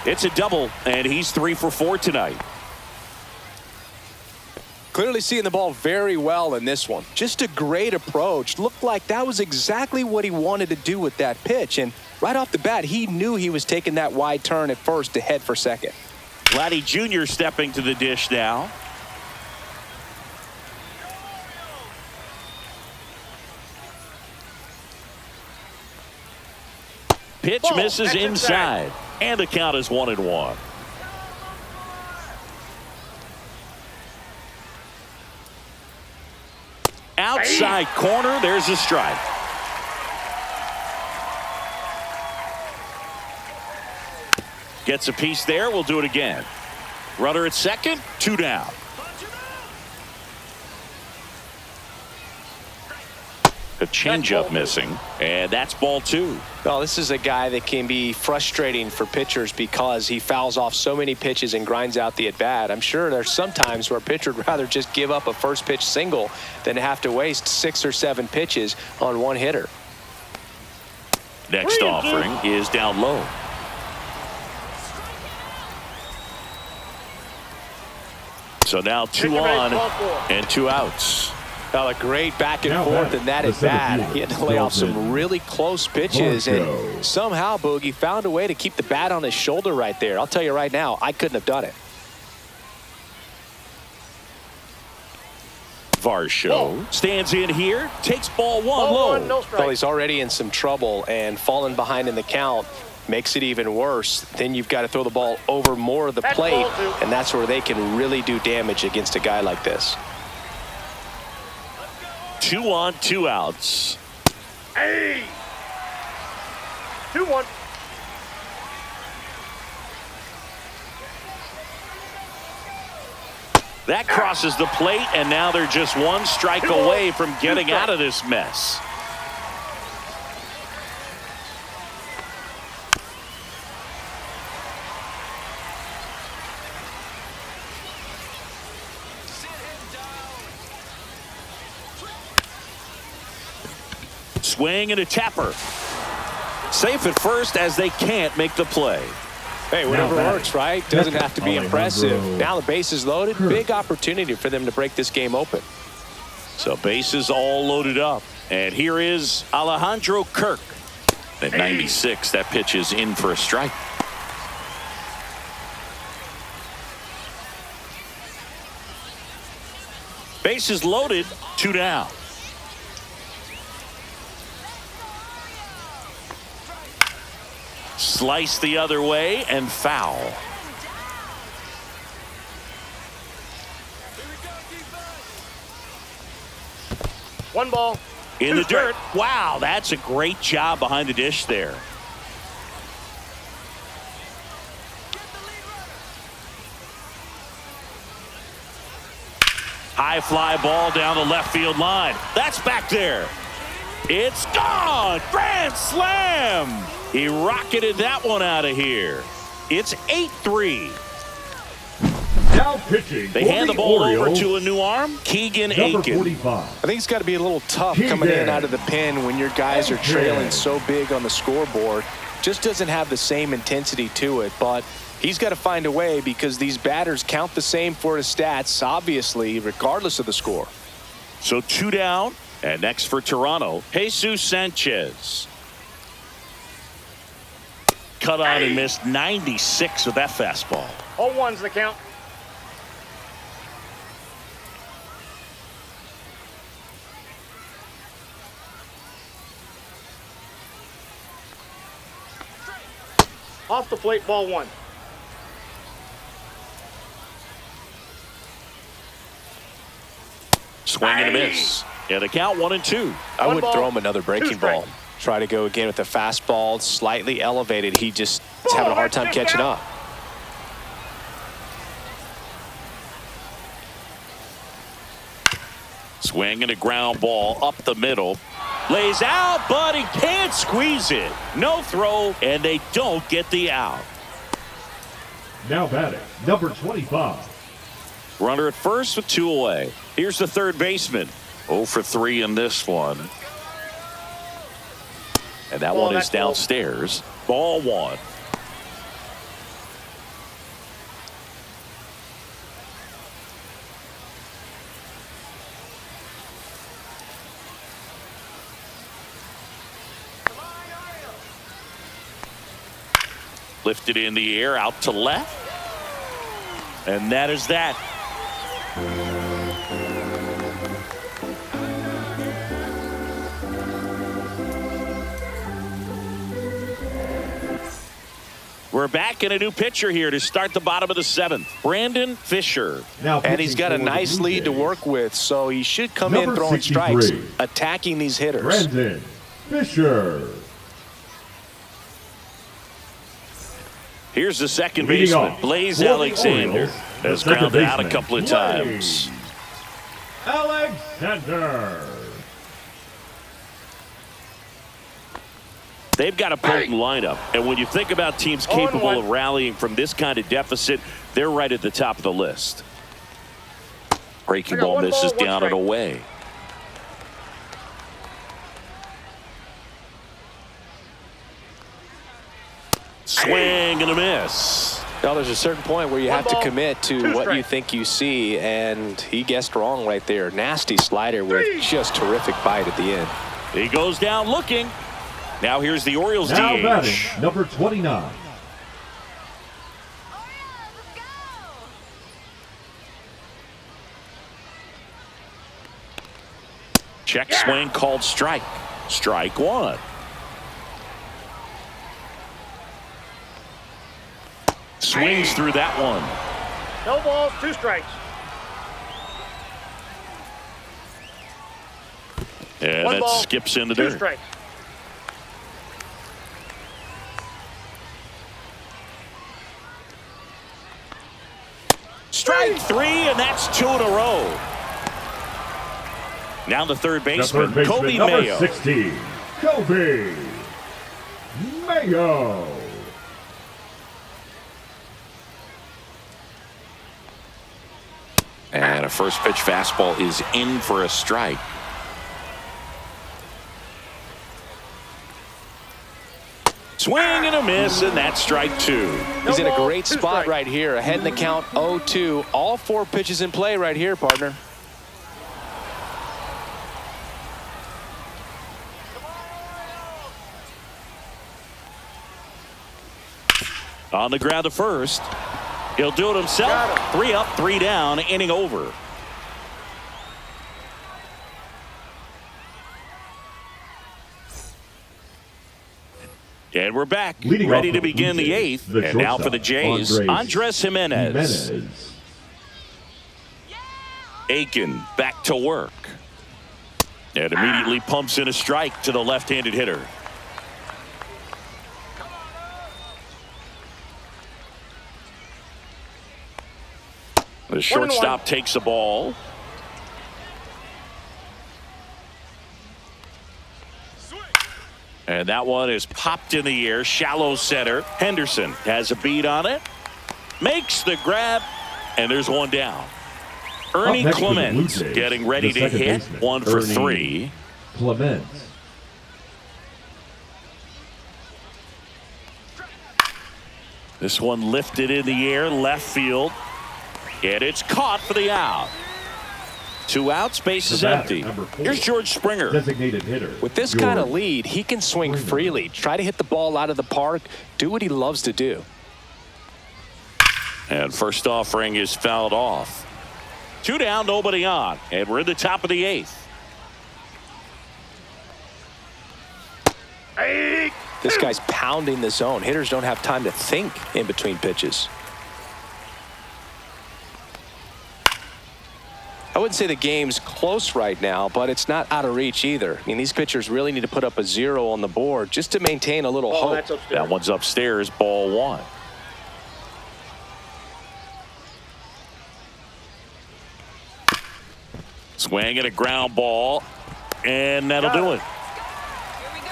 It's a double, and he's 3 for 4 tonight. Clearly seeing the ball very well in this one. Just a great approach. Looked like that was exactly what he wanted to do with that pitch. And right off the bat, he knew he was taking that wide turn at first to head for second. Vladdy Jr. stepping to the dish now. Pitch Ball. misses That's inside. And the count is 1-1. Outside corner, there's a strike. Gets a piece there. We'll do it again. Runner at second, 2 down. A changeup missing, and that's ball 2. Well, this is a guy that can be frustrating for pitchers because he fouls off so many pitches and grinds out the at-bat. I'm sure there's some times where a pitcher would rather just give up a first pitch single than have to waste 6 or 7 pitches on one hitter. Next offering is down low. So now 2 on and 2 outs. Well, a great back and forth, and that is bad. He had to lay off some really close pitches, and somehow Boogie found a way to keep the bat on his shoulder right there. I'll tell you right now, I couldn't have done it. Varsho stands in here, takes ball 1 low. No strike. Well, he's already in some trouble, and falling behind in the count makes it even worse. Then you've got to throw the ball over more of the plate, and that's where they can really do damage against a guy like this. 2 on, 2 outs. Hey! 2-1. That crosses the plate, and now they're just 1 strike away from getting out of this mess. Swing and a tapper. Safe at first as they can't make the play. Hey, whatever works, right? Doesn't have to be impressive. Now the base is loaded. Big opportunity for them to break this game open. So bases all loaded up. And here is Alejandro Kirk. At 96, that pitch is in for a strike. Bases loaded, 2 down. Slice the other way and foul. One ball. In the dirt. Wow, that's a great job behind the dish there. High fly ball down the left field line. That's back there. It's gone. Grand slam. He rocketed that one out of here. It's 8-3. Now pitching. They hand the ball over to a new arm, Keegan Aiken. 45. I think it's got to be a little tough coming in out of the pen when your guys are trailing so big on the scoreboard. Just doesn't have the same intensity to it, but he's got to find a way because these batters count the same for his stats, obviously, regardless of the score. So 2 down, and next for Toronto, Jesus Sanchez. Cut on and missed 96 with that fastball. 0-1's the count. Off the plate, ball 1. Swing and a miss. Yeah, the count 1-2. I would throw him another breaking ball. Try to go again with the fastball, slightly elevated. He just is having a hard time catching up. Swing and a ground ball up the middle. Lays out, but he can't squeeze it. No throw, and they don't get the out. Now batting, number 25. Runner at first with 2 away. Here's the third baseman. 0 for 3 in this one. And that one is downstairs. Ball 1. Lifted in the air out to left. And that is that. We're back in a new pitcher here to start the bottom of the 7th. Brandon Fisher. And he's got a nice lead to work with, so he should come in throwing strikes, attacking these hitters. Brandon Fisher. Here's the second baseman, Blaze Alexander. Has grounded out a couple of times. Alexander. They've got a potent lineup, and when you think about teams capable of rallying from this kind of deficit, they're right at the top of the list. Breaking ball misses down and away. Swing and a miss. Well, there's a certain point where you have to commit to what you strikes. think you see, and he guessed wrong right there. Nasty slider with just terrific bite at the end. He goes down looking. Now here's the Orioles Now DH. batting, number 29. Orioles, go! Check swing called strike. Strike one. Swings through that one. No balls, 2 strikes. And 1 that ball, skips in the 2 dirt. strikes. Strike 3, and that's 2 in a row. Now the third The baseman, third baseman, Kobe number Mayo. 16. Kobe Mayo. And a first pitch fastball is in for a strike. Swing and a miss, and that's strike 2. He's in a ball, great 2 spot strikes. right here. Ahead in the count 0-2. All 4 pitches in play right here, partner. On the ground to first. He'll do it Got himself. him. 3 up, 3 down, inning over. And we're back, Leading ready off to for the begin Blue the Jays, 8th. the And now for the shortstop, Jays, Andres Jimenez. Jimenez. Aiken back to work. And immediately pumps in a strike to the left-handed hitter. The shortstop takes the ball. And that one is popped in the air, shallow center. Henderson has a beat on it, makes the grab, and there's one down. Ernie next for the Blue Clemens Jays, getting ready the to second hit. baseman, 1 for Ernie 3. Clemens. This one lifted in the air, left field, and it's caught for the out. 2 outs, base is The batter, empty. number 4. Here's George Springer. Designated hitter. With this George kind of lead, he can swing freely, try to hit the ball out of the park, do what he loves to do. And first offering is fouled off. 2 down, nobody on, and we're in the top of the 8th. This guy's pounding the zone. Hitters don't have time to think in between pitches. I wouldn't say the game's close right now, but it's not out of reach either. I mean, these pitchers really need to put up a 0 on the board just to maintain a little Oh, hope. that's upstairs. That one's upstairs, ball 1. Swing and a ground ball, and that'll do it. Here we go.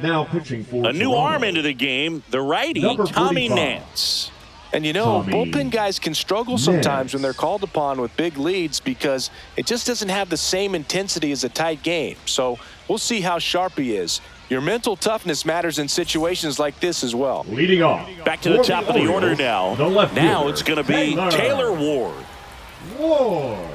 Now pitching for A new Toronto. arm into the game, the righty, Number Tommy 45. Nance. And you know, Tommy bullpen guys can struggle sometimes Nance. when they're called upon with big leads because it just doesn't have the same intensity as a tight game. So we'll see how sharp he is. Your mental toughness matters in situations like this as well. Leading off. Back to the for top of the order Orioles, now. The left Now fielder, it's going to be Taylor Ward. Ward.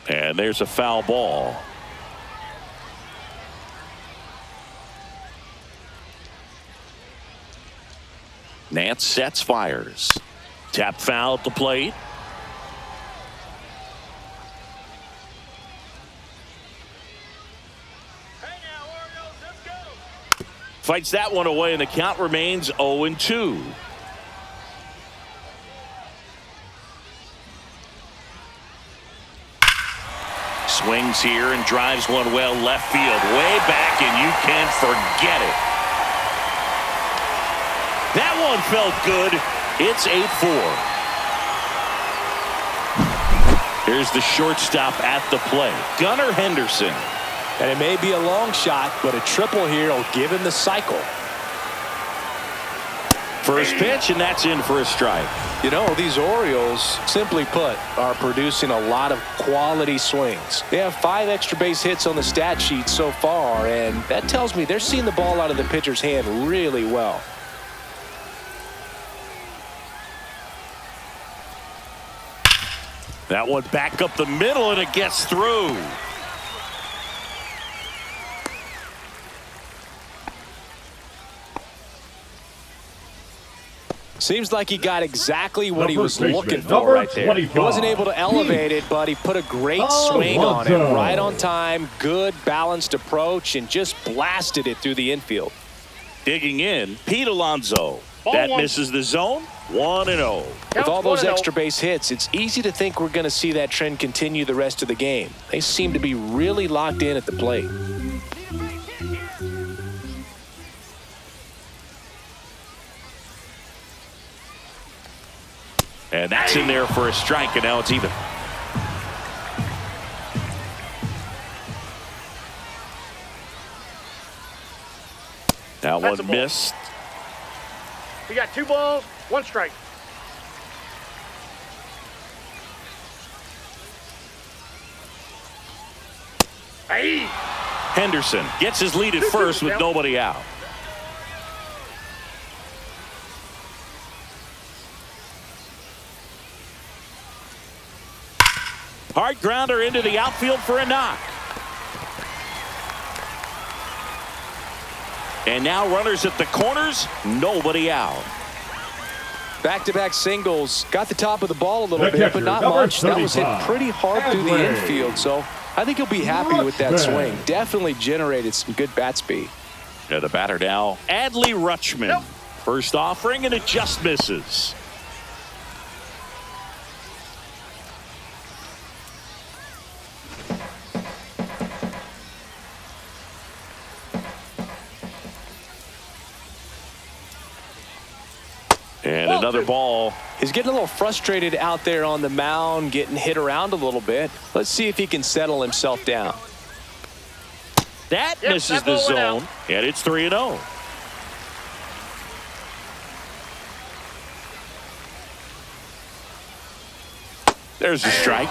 And there's a foul ball. Nance sets, fires. Tap foul at the plate. Fights that one away, and the count remains 0-2. Swings here and drives one well left field, way back, and you can't forget it. That one felt good. It's 8-4. Here's the shortstop at the plate, Gunnar Henderson. And it may be a long shot, but a triple here will give him the cycle. First pitch, and that's in for a strike. You know, these Orioles, simply put, are producing a lot of quality swings. They have 5 extra base hits on the stat sheet so far, and that tells me they're seeing the ball out of the pitcher's hand really well. That one back up the middle, and it gets through. Seems like he got exactly what he was looking for right there. He wasn't able to elevate it, but he put a great swing on it. Right on time, good balanced approach, and just blasted it through the infield. Digging in, Pete Alonso. That misses the zone. 1-0. With all those extra base hits, it's easy to think we're going to see that trend continue the rest of the game. They seem to be really locked in at the plate. And that's in there for a strike, and now it's even. That one missed. We got 2 balls, 1 strike. Hey! Henderson gets his lead at first with nobody out. Hard grounder into the outfield for a knock. And now runners at the corners, nobody out. Back-to-back singles. Got the top of the ball a little bit, but not much. That was hit pretty hard through the infield, so I think he'll be happy with that swing. Definitely generated some good bat speed. Yeah, the batter now, Adley Rutschman. First offering, and it just misses. And another ball. He's getting a little frustrated out there on the mound, getting hit around a little bit. Let's see if he can settle himself down. That misses the zone, and it's 3-0. There's a strike.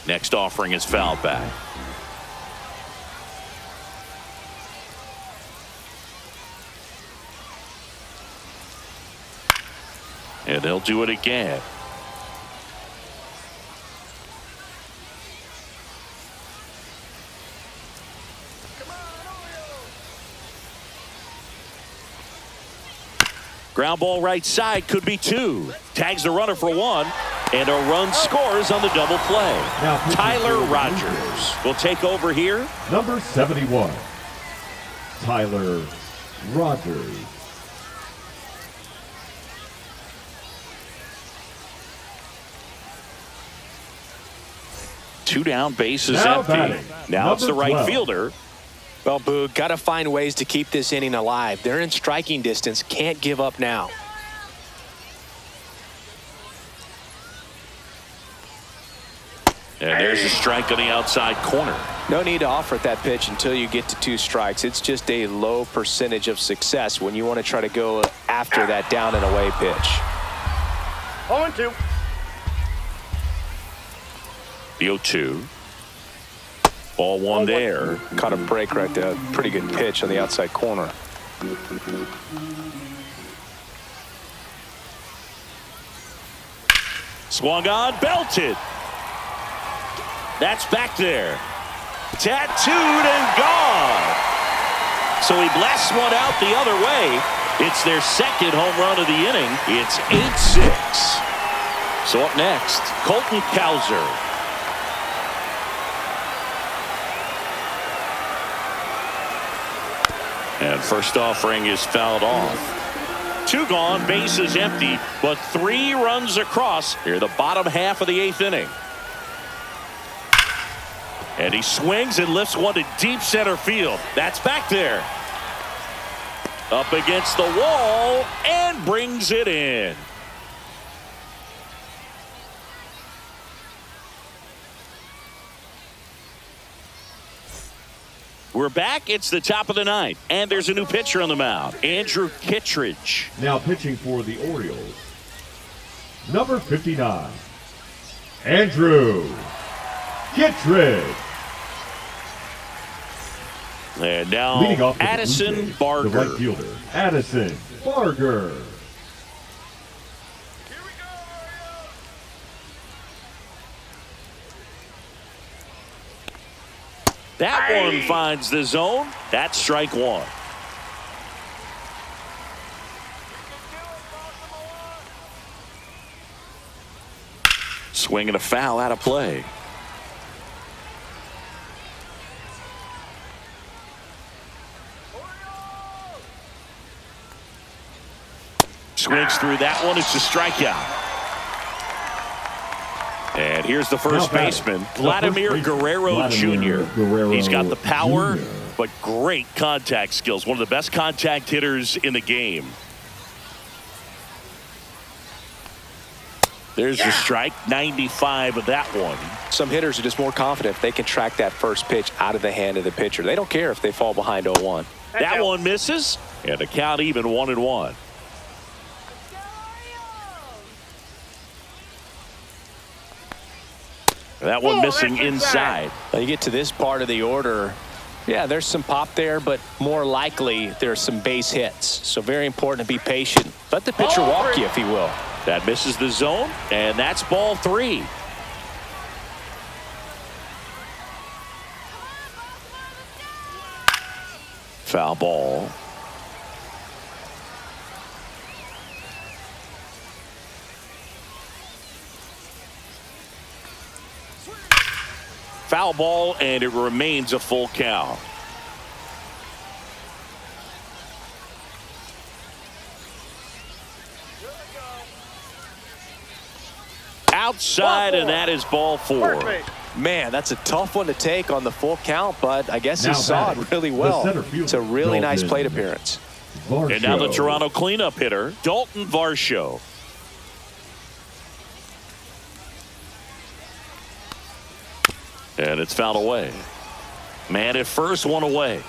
Next offering is fouled back. And they'll do it again. Ground ball right side, could be 2. Tags the runner for 1. And a run scores on the double play. Now, Tyler Rogers will take over here. Number 71, Tyler Rogers. Two down, bases Now empty. batting, Now it's the number right 12. fielder. Well, Boog, got to find ways to keep this inning alive. They're in striking distance. Can't give up now. And there's a strike on the outside corner. No need to offer at that pitch until you get to 2 strikes. It's just a low percentage of success when you want to try to go after that down and away pitch. 0-2. The 0-2. Ball 1 there. Caught a break right there. Pretty good pitch on the outside corner. Swung on, belted. That's back there. Tattooed and gone. So he blasts one out the other way. It's their second home run of the inning. It's 8-6. So up next, Colton Cowser. And first offering is fouled off. 2 gone, bases empty, but 3 runs across here the bottom half of the 8th inning. And he swings and lifts one to deep center field. That's back there. Up against the wall and brings it in. We're back. It's the top of the ninth, and there's a new pitcher on the mound, Andrew Kittredge. Now pitching for the Orioles, number 59, Andrew Kittredge. And now Leading off Addison Barger. the right fielder, Addison Barger. That one finds the zone. That's strike one. Swing and a foul out of play. Swings through that one. It's a strikeout. And here's the first baseman, Vladimir Guerrero Jr. He's got the power, but great contact skills. One of the best contact hitters in the game. There's the strike, 95 of that one. Some hitters are just more confident if they can track that first pitch out of the hand of the pitcher. They don't care if they fall behind 0-1. That one misses, and the count even 1-1. That one missing inside. Now you get to this part of the order. Yeah, there's some pop there, but more likely there's some base hits. So very important to be patient. Let the pitcher walk you if he will. That misses the zone, and that's ball 3. Foul ball. Foul ball, and it remains a full count. Outside, and that is ball 4. Man, that's a tough one to take on the full count, but I guess he saw it really well. It's a really nice plate appearance. And now the Toronto cleanup hitter, Dalton Varsho. And it's fouled away. Man at first, one away.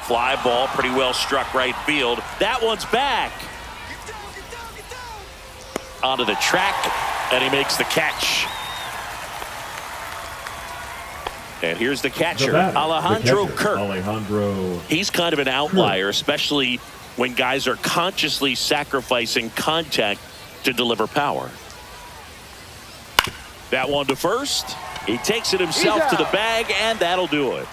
Fly ball, pretty well struck right field. That one's back. Onto the track, and he makes the catch. And here's the catcher, Alejandro Kirk. He's kind of an outlier, especially when guys are consciously sacrificing contact to deliver power. That one to first. He takes it himself to the bag, and that'll do it.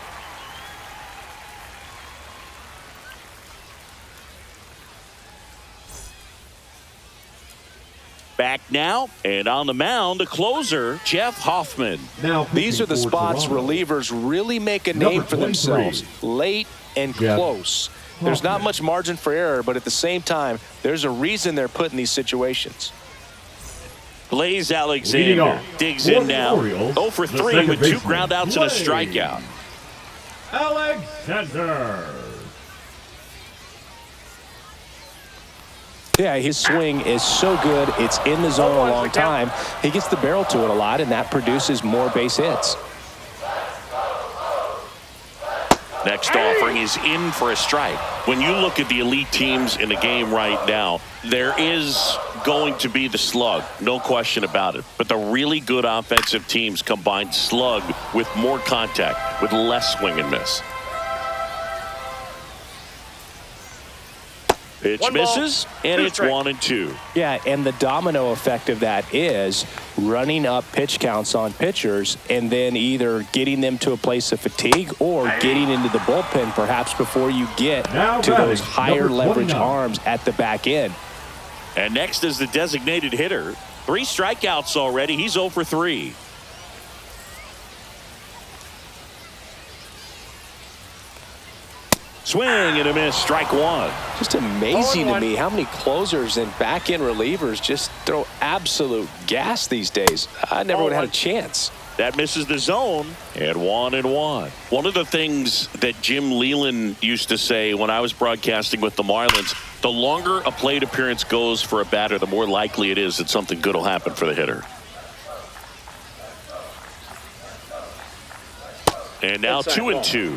Back now, and on the mound, the closer, Jeff Hoffman. Now these are the spots relievers really make a name for themselves. Late and close. There's not much margin for error, but at the same time, there's a reason they're put in these situations. Blaze Alexander digs in now. 0 for 3 with 2 groundouts and a strikeout. Alexander. Yeah, his swing is so good. It's in the zone a long time. He gets the barrel to it a lot, and that produces more base hits. Next offering is in for a strike. When you look at the elite teams in the game right now, there is going to be the slug, no question about it. But the really good offensive teams combine slug with more contact, with less swing and miss. Pitch misses, and it's 1-2. Yeah, and the domino effect of that is running up pitch counts on pitchers and then either getting them to a place of fatigue or getting into the bullpen perhaps before you get to those higher leverage arms at the back end. And next is the designated hitter. 3 strikeouts already. He's 0 for 3. Swing and a miss, strike 1. Just amazing to me how many closers and back-end relievers just throw absolute gas these days. I never would have had a chance. That misses the zone, and 1-1. One of the things that Jim Leland used to say when I was broadcasting with the Marlins, the longer a plate appearance goes for a batter, the more likely it is that something good will happen for the hitter. And now 2-2.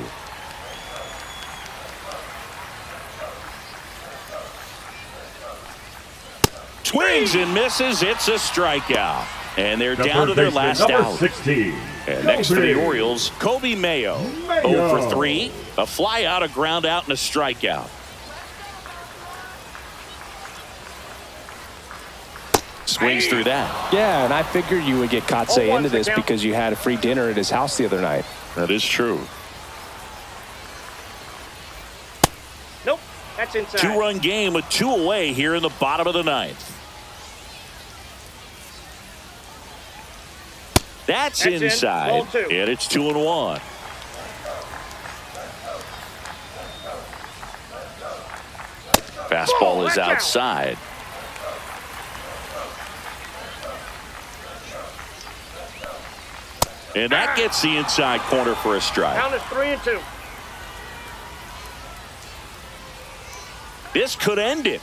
Swings and misses. It's a strikeout. And they're down to their last out. 16. And next for the Orioles, Kobe Mayo. 0 for 3. A fly out, a ground out, and a strikeout. Swings through that. Yeah, and I figured you would get Kotze into this because you had a free dinner at his house the other night. That is true. Nope, that's inside. 2-run game with 2 away here in the bottom of the 9th. That's inside, and it's 2-1. Fastball is outside. And that gets the inside corner for a strike. Count is 3-2. This could end it.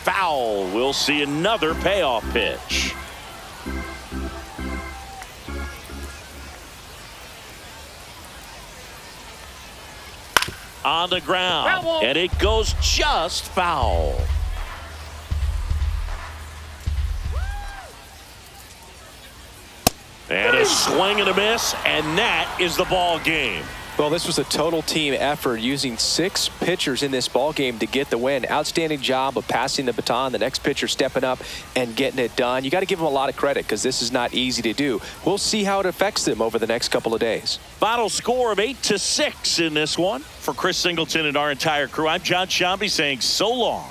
Foul. We'll see another payoff pitch. On the ground, and it goes just foul. And a swing and a miss, and that is the ball game. Well, this was a total team effort, using 6 pitchers in this ball game to get the win. Outstanding job of passing the baton, the next pitcher stepping up and getting it done. You got to give them a lot of credit because this is not easy to do. We'll see how it affects them over the next couple of days. Final score of 8-6 in this one. For Chris Singleton and our entire crew, I'm John Shambi saying so long.